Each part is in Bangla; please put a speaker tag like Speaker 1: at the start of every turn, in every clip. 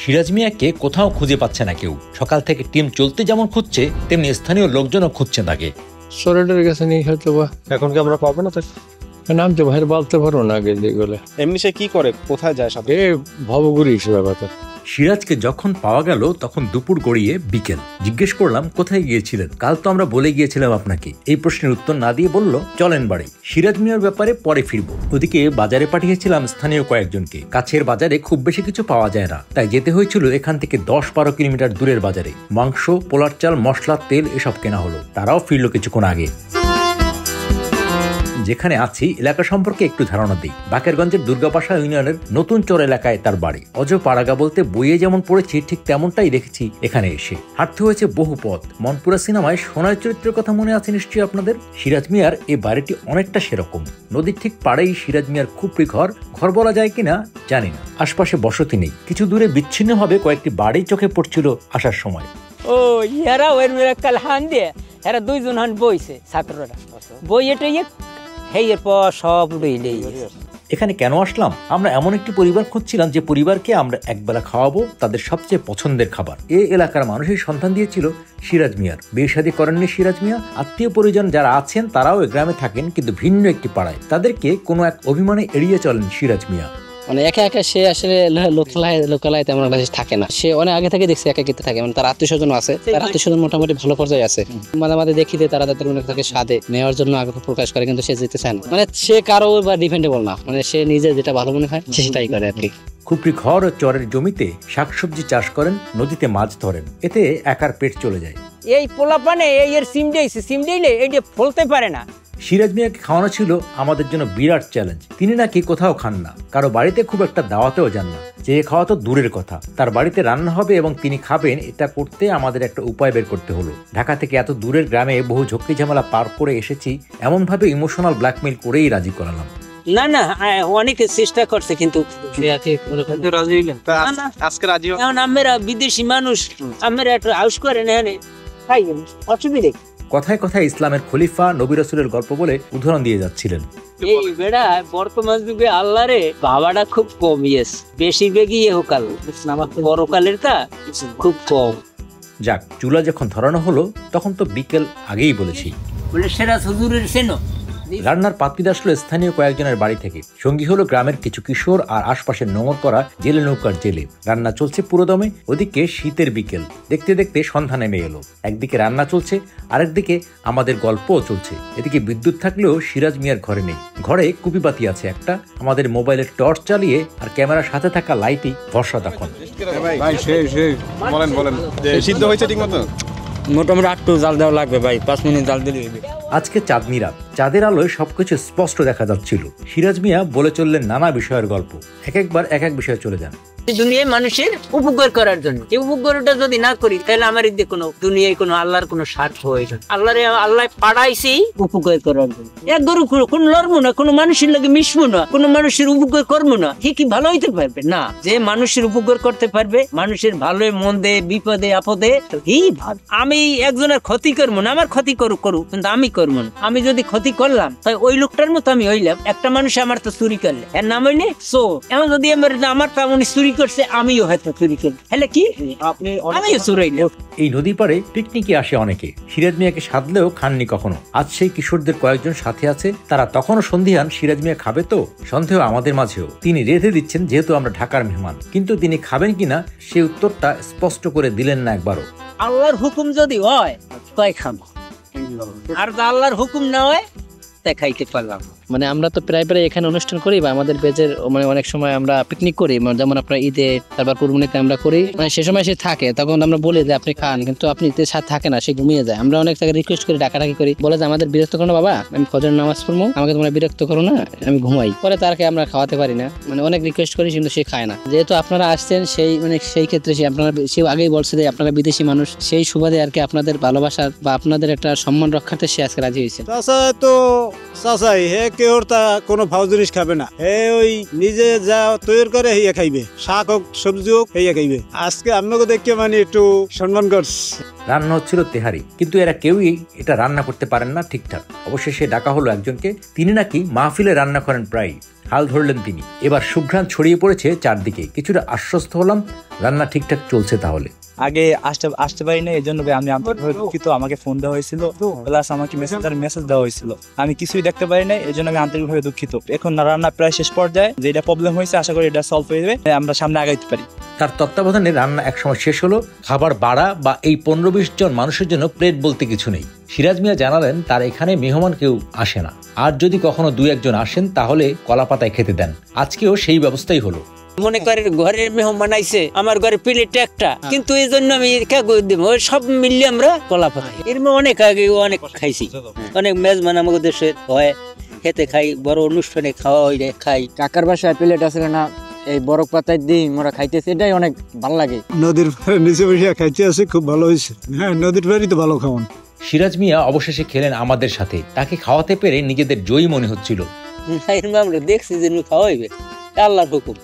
Speaker 1: সিরাজ মিয়াকে কোথাও খুঁজে পাচ্ছে না কেউ। সকাল থেকে টিম চলতে যেমন খুঁজছে, তেমনি স্থানীয় লোকজনও খুঁজছে তাকে।
Speaker 2: সরেটের কাছে নেই হয়তো বা।
Speaker 3: এখন কি আমরা পাবো না?
Speaker 2: নাম তো ভাই বলতে পারো না আগে যেগুলো।
Speaker 3: এমনি সে কি করে, কোথায় যায়? সাথে
Speaker 2: ভবগুড়ি হিসেবে কথা।
Speaker 1: সিরাজকে যখন পাওয়া গেল তখন দুপুর গড়িয়ে বিকেল। জিজ্ঞেস করলাম কোথায় গিয়েছিলেন, কাল তো আমরা বলে গিয়েছিলাম আপনাকে। এই প্রশ্নের উত্তর না দিয়ে বলল চলেন বাড়ি, সিরাজ মিয়ার ব্যাপারে পরে ফিরবো। ওদিকে বাজারে পাঠিয়েছিলাম স্থানীয় কয়েকজনকে। কাছের বাজারে খুব বেশি কিছু পাওয়া যায় না, তাই যেতে হয়েছিল এখান থেকে 10-12 কিলোমিটার দূরের বাজারে। মাংস, পোলার চাল, মশলা, তেল এসব কেনা হলো। তারাও ফিরল কিছুক্ষণ আগে। যেখানে আছি এলাকা সম্পর্কে একটু ধারণা দিই। বাকেরগঞ্জের দুর্গাপাশা ইউনিয়নের নতুন চর এলাকায় তার বাড়ি। অজপাড়াগা বলতে বইয়ে যেমন পড়েছি ঠিক তেমনটাই দেখেছি এখানে এসে। হাঁটতে হয়েছে বহু পথ। মনপুরা সিনেমায় সোনার চরিত্রের কথা মনে আছে নিশ্চয়ই আপনাদের। সিরাজ মিয়ার এই বাড়িটি অনেকটা সেরকম। নদীর ঠিক পাড়েই সিরাজ মিয়ার খুপড়ি ঘর। ঘর বলা যায় কিনা জানি না। আশপাশে বসতি নেই। কিছু দূরে বিচ্ছিন্নভাবে কয়েকটি বাড়ি চোখে পড়ছিল আসার সময়।
Speaker 4: ও ইয়ারা ওর মেরা কাল হান দিয়ে এরা দুইজন হান বইছে ছাত্ররা। বই এটা হেয়ের পর সব রইলেই।
Speaker 1: এখানে কেন আসলাম? আমরা এমন একটি পরিবার খুঁজছিলাম যে পরিবারকে আমরা একবেলা খাওয়াবো তাদের সবচেয়ে পছন্দের খাবার। এই এলাকার মানুষই সন্ধান দিয়েছিল সিরাজ মিয়ার। বিয়ে শাদী করেননি সিরাজ মিয়া। আত্মীয় পরিজন যারা আছেন তারাও এই গ্রামে থাকেন, কিন্তু ভিন্ন একটি পাড়ায়। তাদেরকে কোনো এক অভিমানে এড়িয়ে চলেন সিরাজ মিয়া।
Speaker 5: মানে একা একা সে আসলে লোকালয়ে তেমন থাকে না। সে অনেক আগে থেকে দেখছে একাকিত্বে থাকে। মানে তার আত্মীয় স্বজন আছে, তার আত্মীয় স্বজন মোটামুটি ভালো পর্যায়ে আছে। মাঝে মাঝে দেখিতে তারা তাদের অনেক তাকে সাধে নেওয়ার জন্য আগ্রহ প্রকাশ করে, কিন্তু সে যেতে চায় না। মানে সে কারো বা ডিপেন্ডেবল না, মানে সে নিজে যেটা ভালো মনে হয় সেটাই করে আর কি।
Speaker 1: খুপড়ি ঘর ও চরের জমিতে শাকসবজি চাষ করেন, নদীতে মাছ ধরেন। এতে একার পেট চলে যায়।
Speaker 4: এই পোলাপানে এর সিম দিলে এই যে ফলতে পারে না।
Speaker 1: সিরাজ মিয়াকে খাওয়ানো ছিল আমাদের জন্য বিরাট চ্যালেঞ্জ। তিনি নাকি কোথাও খান না, কারো বাড়িতে খুব একটা দাওয়াতেও যান না। যে খাওয়া তো দূরের কথা, তার বাড়িতে রান্না হবে এবং তিনি খাবেন, এটা করতে আমাদের একটা উপায় বের করতে হলো। ঢাকা থেকে এত দূরের গ্রামে বহু ঝক্কি ঝামেলা পার করে এসেছি, এমন ভাবে ইমোশনাল ব্ল্যাকমেইল করেই রাজি করালাম।
Speaker 4: না না, অনেকে চেষ্টা করছে কিন্তু আমরা বিদেশি মানুষ, আমরা একটা হাউস করে না খাই, অসুবিধে।
Speaker 1: কথায় কথায় ইসলামের খলিফা নবী রাসূলের গল্প বলে উদাহরণ দিয়ে যাচ্ছিলেন।
Speaker 4: এই বেড়া বর্তমান যুগে আল্লাহরে বাবাটা খুব কম, বেশিরভাগই ইহকাল, পরকালের তা খুব কম।
Speaker 1: যাক, চুলা যখন ধরানো হলো তখন তো বিকেল আগেই বলেছি।
Speaker 4: বলে সেরা হুজুরের সেনো
Speaker 1: রান্নার পাত্রী আসলো স্থানীয় কয়েকজনের বাড়ি থেকে। সঙ্গী হলো গ্রামের কিছু কিশোর আর আশপাশের নোঙর করা জেলে নৌকার জেলে। রান্না চলছে পুরোদমে। ওদিকে শীতের বিকেল, দেখতে দেখতে সন্ধ্যা নেমে এলো। একদিকে রান্না চলছে, আরেকদিকে আমাদের গল্পও চলছে। এদিকে বিদ্যুৎ থাকলেও সিরাজ মিয়ার ঘরে নেই। ঘরে কুপিবাতি আছে একটা, আমাদের মোবাইলের টর্চ চালিয়ে আর ক্যামেরার সাথে থাকা লাইটই ভরসা। তখন
Speaker 3: সিদ্ধ হয়েছে ঠিক মতো?
Speaker 6: মোটামুটি 8 জাল দেওয়া লাগবে ভাই, 5 মিনিট জাল দিলে।
Speaker 1: আজকে চাঁদনি রাত, চাঁদের আলোয় সবকিছু স্পষ্ট দেখা যাচ্ছিল। সিরাজ মিয়া বলে চললেন নানা বিষয়ের গল্প। একবার এক এক বিষয়ে চলে যান।
Speaker 4: দুনিয়ায় মানুষের উপকার করার জন্য, এই উপকারটা যদি না করি তাহলে আমার কোনো দুনিয়ায় কোনো আল্লাহর কোনো স্বার্থ হয়েছে। আল্লাহ পাঠাইছি উপকার করার জন্য। এক গরু কোনো লড়বো না, কোনো মানুষের লাগে মিশবো না, কোনো মানুষের উপকার করবো না, কি ভালো হইতে পারবে না? যে মানুষের উপকার করতে পারবে, মানুষের ভালো মন্দে বিপদে আপদে, আমি একজনের ক্ষতি করবো না, আমার ক্ষতি করুক, কিন্তু আমি করবো না। আমি যদি ক্ষতি করলাম তাই ওই লোকটার মতো আমি হইলাম। একটা মানুষ আমার তো চুরি করলে এর নাম হইলে সো, এমন যদি আমার তেমন চুরি করছে, আমিও হয়তো চুরি করি, হলে কি আমিও চুরাইলাম।
Speaker 1: এই নদী পাড়ে পিকনিকে আসে অনেকে। সিরাজ মিয়াকে সাধলেও খাননি কখনো। আজ সেই কিশোরদের কয়েকজন সাথে আছে, তারা তখনও সন্ধিহান সিরাজ মিয়া খাবে তো। সন্দেহ আমাদের মাঝেও। তিনি রেঁধে দিচ্ছেন যেহেতু আমরা ঢাকার মেহমান, কিন্তু তিনি খাবেন কিনা সে উত্তরটা স্পষ্ট করে দিলেন না একবারও।
Speaker 4: আল্লাহর হুকুম যদি হয় তাই খাবো, আর আল্লাহর হুকুম না হয় তাই খাইতে পারলাম।
Speaker 5: মানে আমরা তো প্রায় এখানে অনুষ্ঠান করি, বা আমাদের বেজের মানে অনেক সময় আমরা পিকনিক করি, যেমন আপনার ঈদে, তারপর কুরবানিতে আমরা করি। মানে সে সময় সে থাকে, তখন আমরা বলি যে আপনি খান, কিন্তু আপনি সাথে থাকে না, সে ঘুমিয়ে যায়। আমরা অনেক জায়গায় রিকোয়েস্ট করি, ডাকাডাকি করি, বলে যে আমাদের বিরক্ত করো না বাবা, আমি ফজরের নামাজ পড়বো, আমাকে তোমরা বিরক্ত করো না, আমি ঘুমাই। পরে তারকে আমরা খাওয়াতে পারি না, মানে অনেক রিকোয়েস্ট করি, কিন্তু সে খায় না। যেহেতু আপনারা আসছেন সেই ক্ষেত্রে সে আগেই বলছে যে আপনারা বিদেশি মানুষ, সেই সুবাদে আর কি আপনাদের ভালোবাসার বা আপনাদের একটা সম্মান রক্ষার্থে সে আজকে রাজি হয়েছে।
Speaker 3: তো
Speaker 7: চাচাই হে কেউর তা কোনো ভাও জিনিস খাবে না, হে ওই নিজে যা তৈরি করে হেয়ে খাইবে, শাক হোক সবজি হোক হেয়ে খাইবে। আজকে আপনাকে দেখে মানে একটু সম্মান করছে।
Speaker 1: রান্না হচ্ছিল তেহারি, কিন্তু এরা কেউই এটা রান্না করতে পারেন না ঠিকঠাক। অবশেষে ডাকা হলো একজনকে, তিনি নাকি মাহফিলে রান্না করেন প্রায়। হাল ধরলেন তিনি। এবার সুঘ্রাণ ছড়িয়ে পড়েছে চারদিকে। কিছুটা আশ্বস্ত হলাম, রান্না ঠিকঠাক চলছে তাহলে।
Speaker 8: আগে আসতে পারি না, এই জন্য আমি আন্তরিকভাবে দুঃখিত। আমাকে ফোন দেওয়া হয়েছিল, প্লাস আমাকে মেসেজ দেওয়া হয়েছিল, আমি কিছুই দেখতে পারি না, এই জন্য আমি আন্তরিকভাবে দুঃখিত। এখন রান্না প্রায় শেষ পর্যায়ে, যেটা প্রবলেম হয়েছে আশা করি এটা সলভ হয়ে যাবে, আমরা সামনে আগাইতে পারি।
Speaker 1: তার তত্ত্বাবধানে রান্না একসময় শেষ হলো। খাবার বাড়া বা এই 15-20 জন মানুষের জন্য প্লেট বলতে কিছু নেই। সিরাজ মিয়া জানালেন তার এখানে মেহমান কেউ আসে না, আর যদি কখনো 2-1 জন আসেন তাহলে কলা পাতায় খেতে দেন। আজকেও সেই ব্যবস্থাই হলো।
Speaker 4: মনে করে ঘরের মেহমান আইছে, আমার ঘরে প্লেট একটা, কিন্তু এই জন্য আমি দিব সব মিলিয়ে আমরা কলা পাই। এর অনেক আগে অনেক খাইছি, অনেক মেজমান আমাদের দেশে হয়, খেতে খাই, বড় অনুষ্ঠানে খাওয়া হইলে খাই।
Speaker 9: কাকার বাসায় প্লেট আসলে না, এই বরফ পাতায় দিই মোরা খাইতেছি, এটাই অনেক ভালো লাগে।
Speaker 7: নদীর পাড়ে নিচে বসে খাইতে আছে, খুব ভালো হয়েছে। হ্যাঁ, নদীর পাড়েই তো ভালো খাওয়ান।
Speaker 1: সিরাজ মিয়া অবশেষে খেলেন আমাদের সাথে। তাকে খাওয়াতে পেরে নিজেদের জয়ী মনে হচ্ছিল।
Speaker 4: আমরা দেখছি যে খাওয়া হইবে, আল্লাহর হুকুম।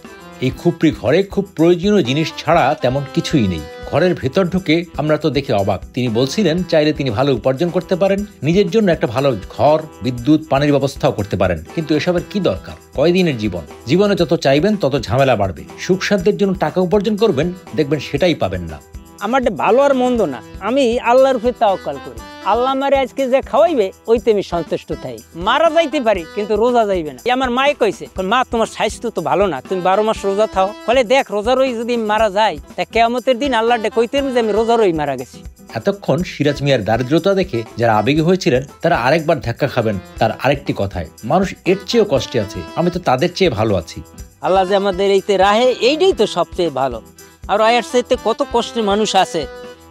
Speaker 1: এই খুপড়ি ঘরে খুব প্রয়োজনীয় জিনিস ছাড়া তেমন কিছুই নেই। ঘরের ভেতর ঢুকে আমরা তো দেখে অবাক। তিনি বলছিলেন চাইলে তিনি ভালো উপার্জন করতে পারেন, নিজের জন্য একটা ভালো ঘর, বিদ্যুৎ, পানির ব্যবস্থাও করতে পারেন, কিন্তু এসবের কি দরকার? কয়দিনের জীবন? জীবনে যত চাইবেন তত ঝামেলা বাড়বে। সুখ সাধ্যের জন্য টাকা উপার্জন করবেন, দেখবেন সেটাই পাবেন না।
Speaker 4: আমার ভালো আর মন্দ না, আমি আল্লাহর উপরে তাওয়াক্কাল করি। আল্লাহ আমারে আজকে যে খাওয়াইবে ওইতে আমি সন্তুষ্ট থাই। মারা যাইতে পারি কিন্তু রোজা যাইবে না। আমার মায়ে কইছে, মা তোমার স্বাস্থ্য তো ভালো না, তুমি 12 মাস রোজা থাও। ফলে দেখ রোজা রই যদি মারা যায়, তা কিয়ামতের দিন আল্লাহ কইতেন যে আমি রোজা রই মারা গেছি।
Speaker 1: এতক্ষণ সিরাজ মিয়ার দারিদ্রতা দেখে যারা আবেগী হয়েছিলেন তারা আরেকবার ধাক্কা খাবেন তার আরেকটি কথায়। মানুষ এর চেয়েও কষ্টে আছে, আমি তো তাদের চেয়ে ভালো আছি।
Speaker 4: আল্লাহ যে আমাদের এইতে রাহে, এইটাই তো সবচেয়ে ভালো। আর আয়ার চাইতে কত কষ্টের মানুষ আছে,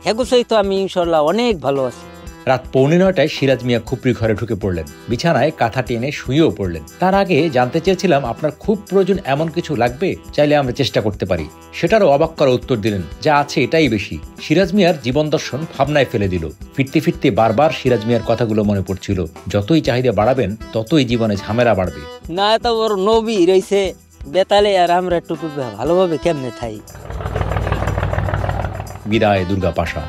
Speaker 4: হেগুসাই তো আমি ইনশাল্লাহ অনেক ভালো আছি।
Speaker 1: রাত 8:45 সিরাজ মিয়া খুপড়ি ঘরে ঢুকে পড়লেন। বিছানায় কাঁথা টেনে শুয়েও পড়লেন। তার আগে জানতে চেয়েছিলাম আপনার খুব প্রয়োজন এমন কিছু লাগবে, চাইলে আমরা চেষ্টা করতে পারি। সেটারও অবাক করা উত্তর দিলেন, যা আছে এটাই বেশি। সিরাজ মিয়ার জীবন দর্শন ভাবনায় ফেলে দিল। ফিরতে ফিরতে বারবার সিরাজ মিয়ার কথাগুলো মনে পড়ছিল। যতই চাহিদা বাড়াবেন ততই জীবনে ঝামেলা বাড়বে।
Speaker 4: না এত বড় নবী রয়েছে বেতালে, আর আমরা একটু ভালোভাবে কেমনে থাই।
Speaker 1: বিদায় দুর্গা পাশা।